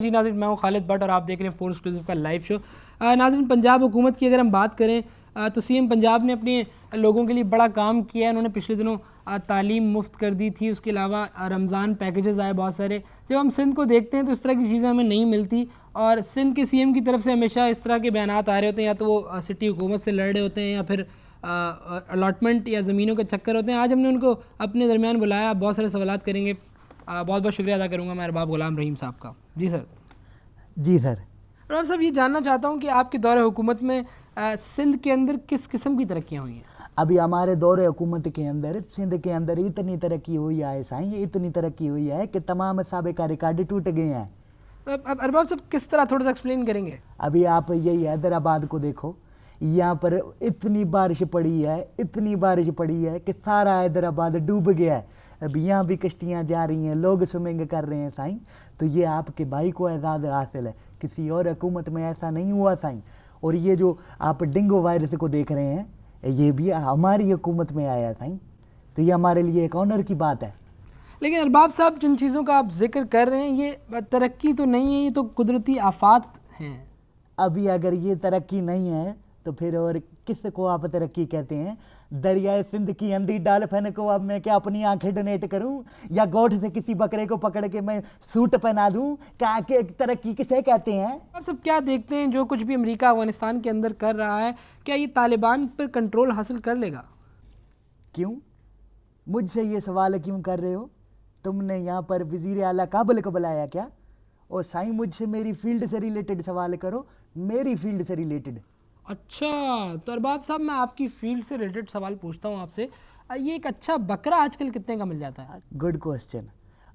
जी नाज़रीन, मैं हूँ खालिद भट्ट और आप देख रहे हैं फोर्स एक्सक्लूसिव का लाइव शो। नाज़रीन, पंजाब हुकूमत की अगर हम बात करें तो सीएम पंजाब ने अपने लोगों के लिए बड़ा काम किया है। उन्होंने पिछले दिनों तालीम मुफ्त कर दी थी। उसके अलावा रमज़ान पैकेजेस आए बहुत सारे। जब हम सिंध को देखते हैं तो इस तरह की चीज़ें हमें नहीं मिलती और सिंध के सीएम की तरफ से हमेशा इस तरह के बयानात आ रहे होते हैं, या तो वो सिटी हुकूमत से लड़ रहे होते हैं या फिर अलॉटमेंट या ज़मीनों के चक्कर होते हैं। आज हमने उनको अपने दरमियान बुलाया, बहुत सारे सवालात करेंगे। बहुत बहुत शुक्रिया अदा करूँगा मैं अरबाब गुलाम रहीम साहब का। जी सर। जी सर। अरबाब साहब, ये जानना चाहता हूँ कि आपके दौरे हुकूमत में सिंध के अंदर किस किस्म की तरक्कियाँ हुई हैं? अभी हमारे दौरे हुकूमत के अंदर सिंध के अंदर इतनी तरक्की हुई है साईं, इतनी तरक्की हुई है कि तमाम साबिका रिकॉर्ड टूट गए हैं। अब अरबाब साहब किस तरह, थोड़ा सा एक्सप्लेन करेंगे? अभी आप यही हैदराबाद को देखो, यहाँ पर इतनी बारिश पड़ी है, इतनी बारिश पड़ी है कि सारा हैदराबाद डूब गया है। अभी यहाँ भी कश्तियाँ जा रही हैं, लोग स्विमिंग कर रहे हैं साईं। तो ये आपके भाई को एजाज़ हासिल है, किसी और हुकूमत में ऐसा नहीं हुआ साईं। और ये जो आप डेंगू वायरस को देख रहे हैं, ये भी हमारी हुकूमत में आया साईं। तो ये हमारे लिए एक ऑनर की बात है। लेकिन अरबाब साहब, जिन चीज़ों का आप जिक्र कर रहे हैं ये तरक्की तो नहीं है, ये तो कुदरती आफात हैं। अभी अगर ये तरक्की नहीं है तो फिर और किस को आप तरक्की कहते हैं? दरियाए सिंध की अंधी डॉल्फिन को अब मैं क्या अपनी आंखें डोनेट करूं, या गोठ से किसी बकरे को पकड़ के मैं सूट पहना दूं? क्या के तरक्की किसे कहते हैं? आप सब क्या देखते हैं जो कुछ भी अमेरिका अफगानिस्तान के अंदर कर रहा है, क्या ये तालिबान पर कंट्रोल हासिल कर लेगा? क्यों मुझसे ये सवाल क्यों कर रहे हो? तुमने यहाँ पर वजीर आला काबुल को बुलाया क्या? और साईं, मुझसे मेरी फील्ड से रिलेटेड सवाल करो, मेरी फील्ड से रिलेटेड। अच्छा, तो अरबाब साहब, मैं आपकी फील्ड से रिलेटेड सवाल पूछता हूँ आपसे। ये एक अच्छा बकरा आजकल कितने का मिल जाता है? Good question.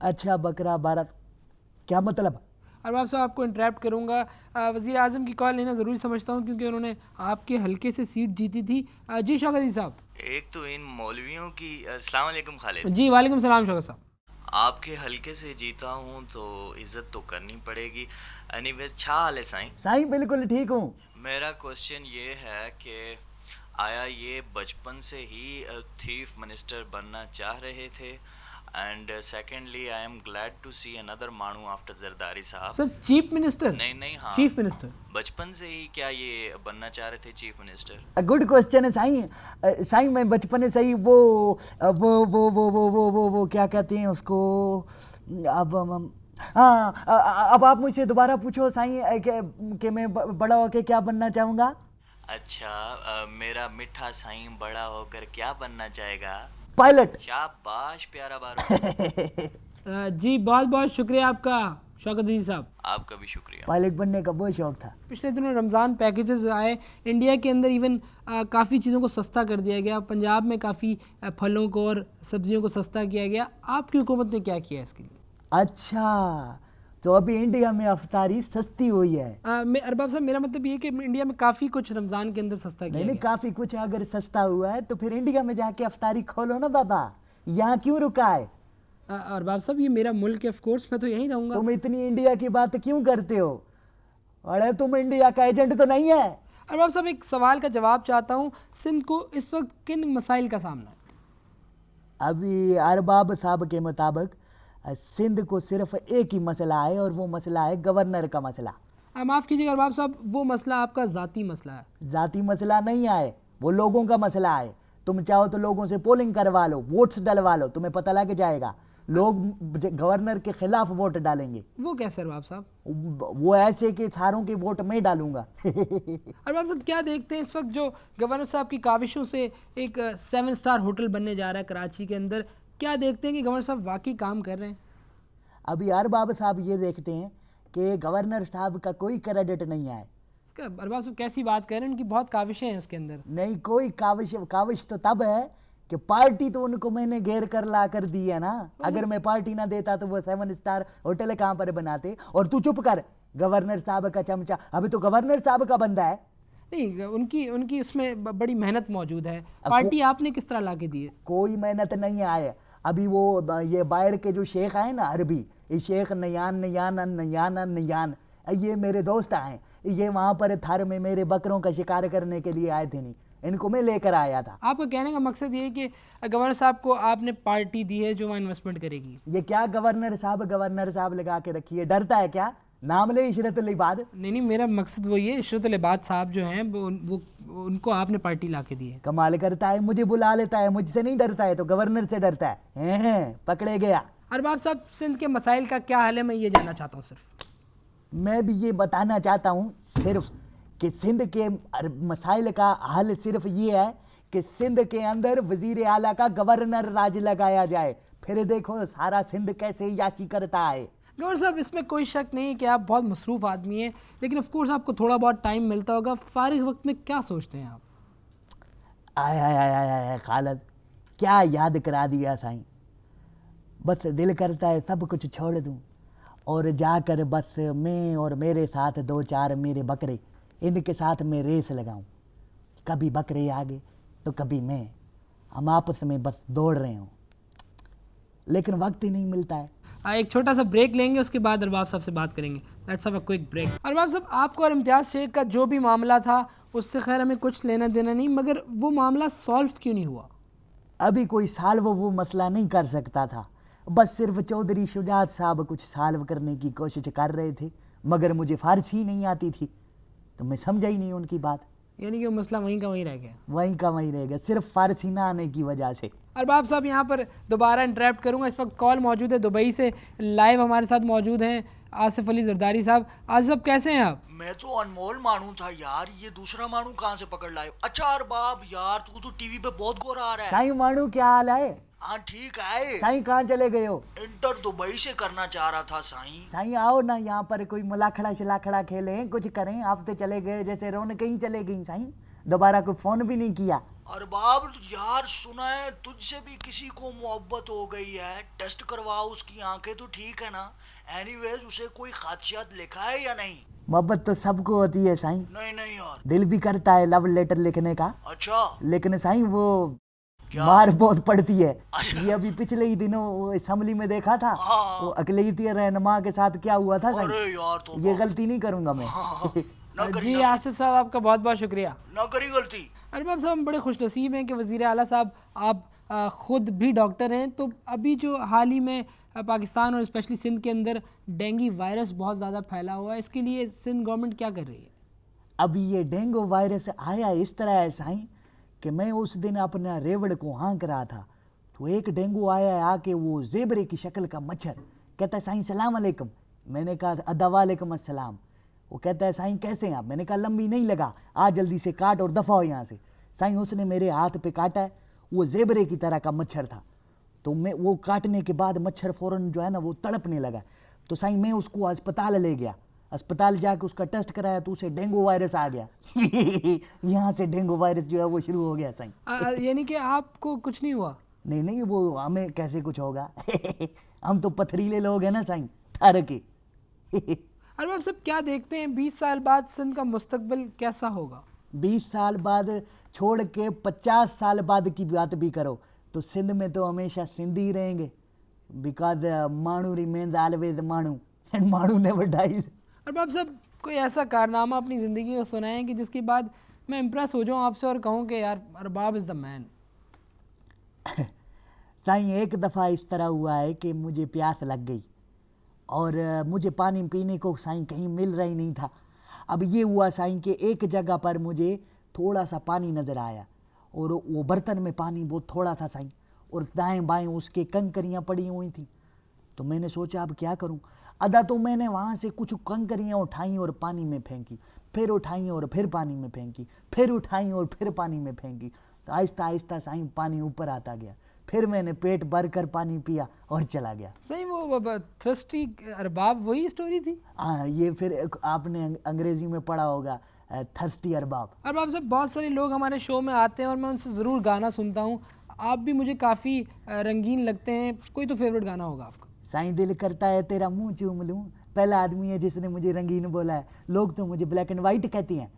अच्छा बकरा भारत, क्या मतलब? अरबाब साहब, आपको इंटरप्ट करूँगा। वज़ीर आज़म की कॉल लेना ज़रूरी समझता हूँ क्योंकि उन्होंने आपके हल्के से सीट जीती थी। जी शौकत जी साहब। एक तो इन मौलवियों की अस्सलाम वालेकुम खालिद। जी वालेकुम सलाम शौकत साहब। आपके हल्के से जीता हूँ तो इज्जत तो करनी पड़ेगी। एनीवेज, छा हाल है साईं? साईं बिल्कुल ठीक हूँ। मेरा क्वेश्चन ये है कि आया ये बचपन से ही चीफ मिनिस्टर बनना चाह रहे थे? And secondly, I am glad to see another मानू आफ्टर जरदारी साहब। Sir, chief minister? नहीं, हाँ, चीफ मिनिस्टर। बचपन से ही क्या ये बनना चाह रहे थे चीफ मिनिस्टर? गुड क्वेश्चन है साईं। साईं, मैं बचपन से ही वो क्या कहते हैं उसको, अब हाँ, अब आप मुझसे दोबारा पूछो साईं कि मैं बड़ा होकर क्या बनना चाहूँगा। अच्छा, मेरा मिठा साईं बड़ा होकर क्या बनना चाहेगा? पायलट। शाबाश प्यारा बारो। जी बहुत बहुत शुक्रिया आपका शौकत जी साहब। आपका भी शुक्रिया। पायलट बनने का बहुत शौक था। पिछले दिनों रमज़ान पैकेजेस आए इंडिया के अंदर, इवन काफ़ी चीज़ों को सस्ता कर दिया गया। पंजाब में काफ़ी फलों को और सब्जियों को सस्ता किया गया। आपकी हुकूमत ने क्या किया इसके लिए? अच्छा, तो अभी इंडिया में अफ्तारी सस्ती हुई है। अरबाब साहब, मेरा मतलब ये है कि इंडिया में काफ़ी कुछ रमज़ान के अंदर सस्ता किया नहीं, गया। काफ़ी कुछ अगर सस्ता हुआ है तो फिर इंडिया में जाके अफ्तारी खोलो ना बाबा, यहाँ क्यों रुका है? अरबाब साहब, ये मेरा मुल्क है, ऑफ कोर्स मैं तो यहीं रहूँगा। तुम इतनी इंडिया की बात क्यों करते हो? अरे तुम इंडिया का एजेंट तो नहीं है। अरबाब साहब, एक सवाल का जवाब चाहता हूँ। सिंध को इस वक्त किन मसाइल का सामना है? अभी अरबाब साहब के मुताबिक सिंध को सिर्फ एक ही मसला है, और वो मसला है गवर्नर का मसला। माफ़ कीजिएगा अरबाब साहब, वो मसला आपका ज़ाती मसला है। ज़ाती मसला नहीं है, वो लोगों का मसला है। तुम चाहो तो लोगों से पोलिंग करवा लो, वोट्स डलवा लो, तुम्हें पता लग जाएगा। लोग गवर्नर के खिलाफ वोट डालेंगे। वो कैसे अरबाब साहब? वो ऐसे कि सारों के वोट मैं डालूंगा। अरबाब साहब, क्या देखते हैं इस वक्त जो गवर्नर साहब की काविशों से एक 7 स्टार होटल बनने जा रहा है कराची के अंदर, क्या देखते हैं कि गवर्नर साहब वाकई काम कर रहे हैं? अभी अरबाब साहब ये देखते हैं कि गवर्नर साहब का कोई क्रेडिट नहीं है। अरबाब साहब कैसी बात कर रहे हैं? उनकी बहुत काविशें हैं उसके अंदर। नहीं, कोई काविश तो तब है कि पार्टी तो उनको मैंने घेर कर ला कर दी है ना। अगर मैं पार्टी ना देता तो वो 7 स्टार होटल कहाँ पर बनाते? और तू चुप कर, गवर्नर साहब का चमचा। अभी तो गवर्नर साहब का बंदा है। नहीं, उनकी उसमें बड़ी मेहनत मौजूद है। पार्टी आपने किस तरह ला के दी है? कोई मेहनत नहीं आए। अभी वो ये बाहर के जो शेख आए ना अरबी, ये शेख नयान, ये मेरे दोस्त आए। ये वहाँ पर थर में मेरे बकरों का शिकार करने के लिए आए थे, नहीं इनको मैं लेकर आया था। आपका कहने का मकसद ये है कि गवर्नर साहब को आपने पार्टी दी है जो वहाँ इन्वेस्टमेंट करेगी। ये क्या गवर्नर साहब लगा के रखी है? डरता है क्या? नाम ले इशरत अली बाद। नहीं, मेरा मकसद वो ये, इशरत लिबाद साहब जो हैं वो उनको आपने पार्टी ला के दी है। कमाल करता है, मुझे बुला लेता है, मुझसे नहीं डरता है तो गवर्नर से डरता है। पकड़े गया। अरबाब साहब, सिंध के मसाइल का क्या हाल है, मैं ये जानना चाहता हूँ सिर्फ। मैं भी ये बताना चाहता हूँ सिर्फ कि सिंध के मसाइल का हल सिर्फ ये है कि सिंध के अंदर वजीर आला का गवर्नर राज लगाया जाए, फिर देखो सारा सिंध कैसे याची करता है। गौर साहब, इसमें कोई शक नहीं कि आप बहुत मसरूफ़ आदमी हैं, लेकिन ऑफ कोर्स आपको थोड़ा बहुत टाइम मिलता होगा, फारिग वक्त में क्या सोचते हैं आप? आय आय आय आय आय खालद, क्या याद करा दिया साईं। बस दिल करता है सब कुछ छोड़ दूं और जाकर बस मैं और मेरे साथ 2-4 मेरे बकरे, इनके साथ मैं रेस लगाऊं। कभी बकरे आगे तो कभी मैं, हम आपस में बस दौड़ रहे हों, लेकिन वक्त ही नहीं मिलता है। एक छोटा सा ब्रेक लेंगे, उसके बाद अरबाब साहब से बात करेंगे। Let's have a quick break. Arbab साहब, आपको और इम्तियाज़ शेख का जो भी मामला था उससे खैर हमें कुछ लेना देना नहीं, मगर वो मामला सॉल्व क्यों नहीं हुआ? अभी कोई साल्व वो मसला नहीं कर सकता था, बस सिर्फ चौधरी शुजात साहब कुछ साल्व करने की कोशिश कर रहे थे, मगर मुझे फारसी नहीं आती थी तो मैं समझा ही नहीं उनकी बात। यानी कि वो मसला वहीं का वहीं रह गया। वहीं का वहीं रह गया, सिर्फ फारसी ना आने की वजह से। अरबाब साहब, यहाँ पर दोबारा इंटरप्ट करूँगा, इस वक्त कॉल मौजूद है दुबई से, लाइव हमारे साथ मौजूद हैं आसिफ अली जरदारी साहब। आसिफ साहब, कैसे हैं आप? मैं तो अनमोल मानू था यार, ये दूसरा मानू कहाँ से पकड़ लाए? अच्छा अरबाब यार, तू तो टीवी पे बहुत गोरा आ रहा है। साईं मानू, क्या हाल है? हाँ ठीक है। साईं कहाँ चले गए हो? इंटर दुबई से करना चाह रहा था साईं। साईं आओ ना, यहाँ पर कोई मुलाखड़ा शलाखड़ा खेलें, कुछ करें। आप तो चले गए जैसे रौनक ही चले गई साईं, दोबारा कोई फोन भी नहीं किया। अरबाब यार, सुना है तुझसे भी किसी को मोहब्बत हो गई है, टेस्ट करवाओ, उसकी आंखें तो ठीक है ना? एनीवेज, उसे कोई खासियत लिखा है या नहीं? मोहब्बत तो सबको होती है साईं, नहीं नहीं यार। दिल भी करता है लव लेटर लिखने का, अच्छा, लेकिन साईं वो क्या? मार बहुत पड़ती है। अच्छा। ये अभी पिछले ही दिनों वो असेंबली में देखा था, हाँ। वो अकलीती रहनुमा के साथ क्या हुआ था अरे साईं। यार, तो ये गलती नहीं करूंगा मैं। ना करी जी आसिफ साहब, आपका बहुत बहुत शुक्रिया। ना करी गलती। अरबाब साहब, हम बड़े खुशनसीब हैं कि वज़ीर आला साहब आप ख़ुद भी डॉक्टर हैं। तो अभी जो हाल ही में पाकिस्तान और स्पेशली सिंध के अंदर डेंगू वायरस बहुत ज़्यादा फैला हुआ है, इसके लिए सिंध गवर्नमेंट क्या कर रही है? अभी ये डेंगू वायरस आया इस तरह है साईं कि मैं उस दिन अपना रेवड़ को हाँक रहा था तो एक डेंगू आया है आके, वो ज़ेबरे की शक्ल का मच्छर, कहता है साईं सलाम अलैकुम। मैंने कहा अदा वालेकुम अस्सलाम। वो कहता है साईं कैसे हैं आप? मैंने कहा लंबी नहीं लगा, आज जल्दी से काट और दफ़ा हो यहाँ से। साईं उसने मेरे हाथ पे काटा है, वो ज़ेबरे की तरह का मच्छर था, तो मैं वो काटने के बाद मच्छर फ़ौरन जो है ना वो तड़पने लगा। तो साईं मैं उसको अस्पताल ले गया, अस्पताल जाके उसका टेस्ट कराया तो उसे डेंगू वायरस आ गया। यहाँ से डेंगू वायरस जो है वो शुरू हो गया साईं। यानी कि आपको कुछ नहीं हुआ? नहीं नहीं, वो हमें कैसे कुछ होगा। हम तो पथरीले लोग हैं ना साईं, ठहर के। अरबाब साहब, क्या देखते हैं 20 साल बाद सिंध का मुस्तकबिल कैसा होगा? 20 साल बाद छोड़ के 50 साल बाद की बात भी करो तो सिंध में तो हमेशा सिंधी ही रहेंगे, बिकॉज मानू रिमेन्स ऑलवेज मानू एंड मानू नेवर डाइज। अरबाब साहब, कोई ऐसा कारनामा अपनी ज़िंदगी को सुनाएं कि जिसके बाद मैं इम्प्रेस हो जाऊं आपसे और कहूं कि यार Arbab is the man. Sain एक दफ़ा इस तरह हुआ है कि मुझे प्यास लग गई और मुझे पानी पीने को साईं कहीं मिल रहा ही नहीं था। अब ये हुआ साईं कि एक जगह पर मुझे थोड़ा सा पानी नज़र आया और वो बर्तन में पानी बहुत थोड़ा था साईं, और दाएं बाएं उसके कंकरियाँ पड़ी हुई थी। तो मैंने सोचा अब क्या करूं। अदा तो मैंने वहाँ से कुछ कंकरियाँ उठाई और पानी में फेंकी, फिर उठाई और फिर पानी में फेंकी, फिर उठाई और फिर पानी में फेंकी। तो आहिस्ता आहिस्ता साईं पानी ऊपर आता गया, फिर मैंने पेट भर कर पानी पिया और चला गया। सही वो थ्रस्टी अरबाब वही स्टोरी थी? हाँ, ये फिर आपने अंग्रेजी में पढ़ा होगा, थर्स्टी अरबाब। अरबाब साहब, बहुत सारे लोग हमारे शो में आते हैं और मैं उनसे ज़रूर गाना सुनता हूँ, आप भी मुझे काफ़ी रंगीन लगते हैं, कोई तो फेवरेट गाना होगा आपका? साईं दिल करता है तेरा मुंह चूम लूं, पहला आदमी है जिसने मुझे रंगीन बोला है। लोग तो मुझे ब्लैक एंड वाइट कहते हैं।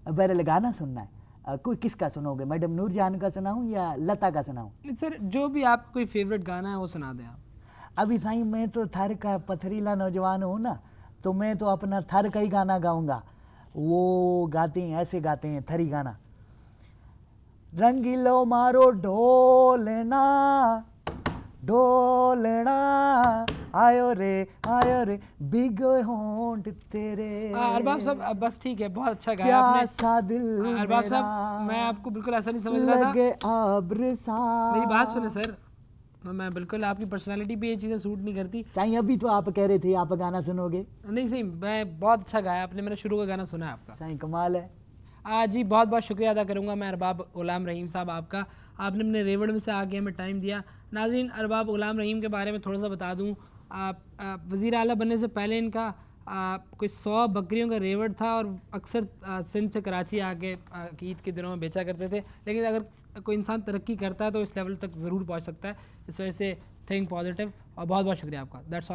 बहरहाल गाना सुनना है, कोई किसका सुनोगे? मैडम नूरजहान का सुनाऊं या लता का सुनाऊं? नहीं सर, जो भी आप कोई फेवरेट गाना है वो सुना दें आप। अभी साईं मैं तो थर का पथरीला नौजवान हूँ ना, तो मैं तो अपना थर का ही गाना गाऊंगा। वो गाते हैं, ऐसे गाते हैं थरी गाना, रंगीलो मारो ढोलना ढोलना आयो रे बिगोए होंठ तेरे अरबाब साहब बस ठीक है, बहुत अच्छा गाया आपने। प्यासा दिल अरबाब साहब मैं आपको बिल्कुल ऐसा नहीं समझ रहा था। लगे आब्र सा। मेरी बात सुने सर, मैं बिल्कुल आपकी पर्सनालिटी पे ये चीज़ें सूट नहीं करती। साईं अभी तो आप कह रहे थे आप गाना सुनोगे। नहीं सही, मैं बहुत अच्छा गाया आपने, मेरा शुरू का गाना सुना है आपका। साईं कमाल है। जी बहुत बहुत शुक्रिया अदा करूँगा मैं अरबाब ग़ुलाम रहीम साहब आपका, आपने अपने रेवड़ में से आके हमें टाइम दिया। नाज़रीन अरबाब ग़ुलाम रहीम के बारे में थोड़ा सा बता दूँ, वज़ीर आला बनने से पहले इनका कोई 100 बकरियों का रेवड़ था और अक्सर सिंध से कराची आके ईद के दिनों में बेचा करते थे। लेकिन अगर कोई इंसान तरक्की करता है तो इस लेवल तक ज़रूर पहुँच सकता है। इस वजह से थिंक पॉजिटिव और बहुत बहुत शुक्रिया आपका। That's all.